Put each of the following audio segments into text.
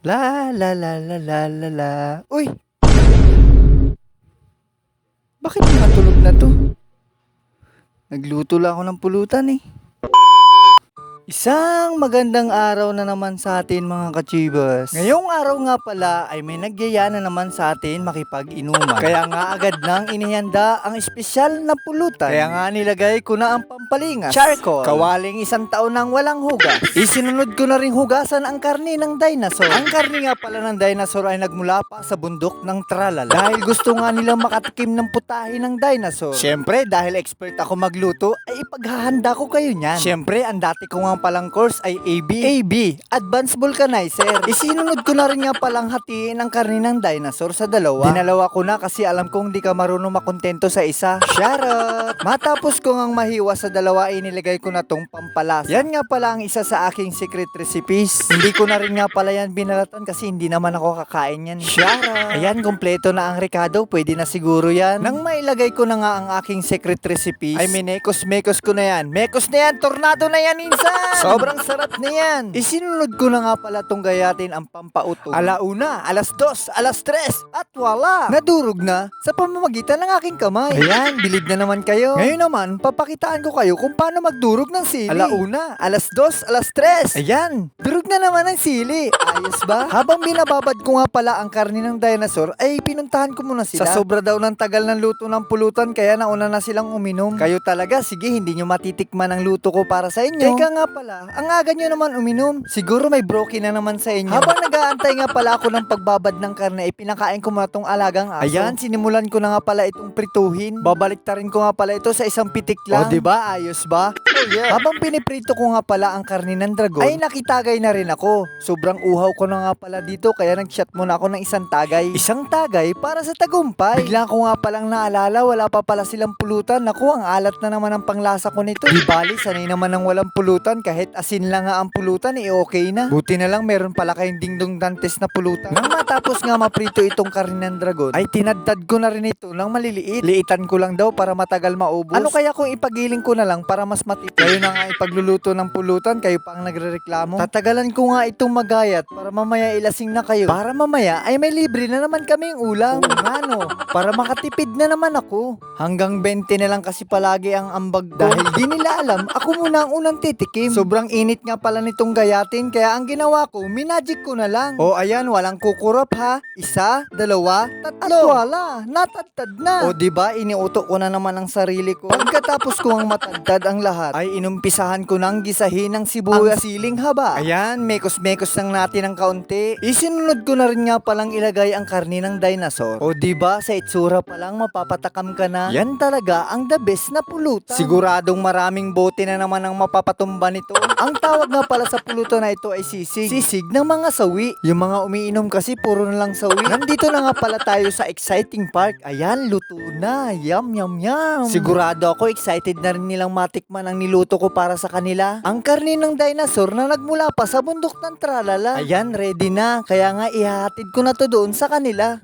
La la la la la la la. Uy! Bakit mga tulog na to? Nagluto lang ako ng pulutan eh. Isang magandang araw na naman sa atin mga kachibas. Ngayong araw nga pala ay may nagyaya na naman sa atin makipag-inuman. Kaya nga agad nang inihanda ang espesyal na pulutan. Kaya nga nilagay ko na ang pampalingas, charcoal, kawaling 1 taon nang walang hugas. Isinunod ko na rin hugasan ang karne ng dinosaur. Ang karne nga pala ng dinosaur ay nagmula pa sa bundok ng Tralala. Dahil gusto nga nilang makatikim ng putahe ng dinosaur. Siyempre dahil expert ako magluto ay ipaghahanda ko kayo niyan. Siyempre ang dati ko nga palang course ay AB, Advanced Vulcanizer. Isinunod ko na rin nga palang hatiin ang karne ng dinosaur sa dalawa. Dinalawa ko na kasi alam kong di ka marunong makontento sa isa. Charot! Matapos ko ngang mahiwa sa dalawa, inilagay ko na tong pampalasa. Yan nga pala ang isa sa aking secret recipes. Hindi ko na rin nga pala yan binalatan kasi hindi naman ako kakain yan. Charot! Ayan, kompleto na ang Ricardo. Pwede na siguro yan. Nang mailagay ko na nga ang aking secret recipes, ay minekos-mekos ko na yan. Mekos na yan! Tornado na yan, insan! Sobrang sarap na yan. Isinunod ko na nga pala tong gayatin ang pampautong. Alauna, 2:00, 3:00 at wala. Nadurog na sa pamamagitan ng aking kamay. Ayan, bilib na naman kayo. Ngayon naman, papakitaan ko kayo kung paano magdurog ng sili. Alauna, 2:00, 3:00. Ayan, durog na naman ang sili. Ayos ba? Habang binababad ko nga pala ang karne ng dinosaur, ay pinuntahan ko muna sila. Sa sobra daw ng tagal ng luto ng pulutan, kaya nauna na silang uminom. Kayo talaga, sige, hindi nyo matitikman ang luto ko para sa inyo. Teka nga pala, ang aga nyo naman uminom. Siguro may broken na naman sa inyo. Habang nag-aantay nga pala ako ng pagbabad ng karne, pinakain ko muna tong alagang aso. Ayan, sinimulan ko na nga pala itong prituhin. Babaliktarin ko nga pala ito sa isang pitik lang. O diba, ayos ba? Oh yeah. Habang piniprito ko nga pala ang karne ng dragon, ay nakitagay na rin ako. Sobrang uhaw ko na nga pala dito, kaya nag-shot muna ako ng isang tagay. Isang tagay para sa tagumpay. Bigla ko nga palang naalala, wala pa pala silang pulutan. Naku, ang alat na naman ang panglasa ko nito. Di bali, sanay naman ng walang pulutan. Kahit asin lang nga ang pulutan, okay na. Buti na lang meron pala kayong dingdong dantes na pulutan. Nang matapos nga maprito itong karne ng dragon, ay tinadtad ko na rin ito ng maliliit. Liitan ko lang daw para matagal maubos. Ano kaya kung ipagiling ko na lang para mas matipid? Kayo na nga ipagluluto ng pulutan, kayo pa ang nagrereklamo. Tatagalan ko nga itong magayat para mamaya ilasing na kayo. Para mamaya ay may libre na naman kaming ulam. Ano? Para makatipid na naman ako. Hanggang 20 na lang kasi palagi ang ambag ko. Dahil di nila alam, ako muna ang unang titikim. Sobrang init nga pala nitong gayatin, kaya ang ginawa ko, minagic ko na lang. O ayan, walang kukurap ha. 1, 2, 3. At wala, natadtad na. O diba, iniutok ko na naman ang sarili ko. Pagkatapos ko ang matadtad ang lahat, ay inumpisahan ko nang gisahin ng sibuyas ang siling haba. Ayan, mekos-mekos lang natin ng kaunti. Isinunod ko na rin nga palang ilagay ang karne ng dinosaur. O diba, sa itsura pa lang mapapatakam ka na. Yan talaga ang the best na pulutan. Siguradong maraming bote na naman ang mapapatumba nito. Ang tawag nga pala sa pulutan na ito ay sisig. Sisig ng mga sawi. Yung mga umiinom kasi puro na lang sawi. Nandito na nga pala tayo sa exciting part. Ayan, luto na. Yum, yum, yum. Sigurado ako excited na rin nilang matikman ang niluto ko para sa kanila. Ang karne ng dinosaur na nagmula pa sa bundok ng Tralala. Ayan, ready na. Kaya nga ihahatid ko na to doon sa kanila.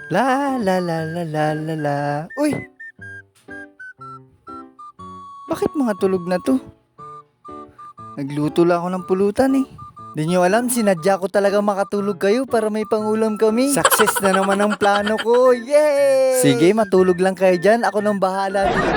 La la la la la la la. Uy! Bakit mga tulog na to? Nagluto lang ako ng pulutan eh. Di nyo alam, sinadya ko talaga makatulog kayo para may pangulam kami. Success na naman ang plano ko. Yay! Sige, matulog lang kayo dyan. Ako nang bahala dito.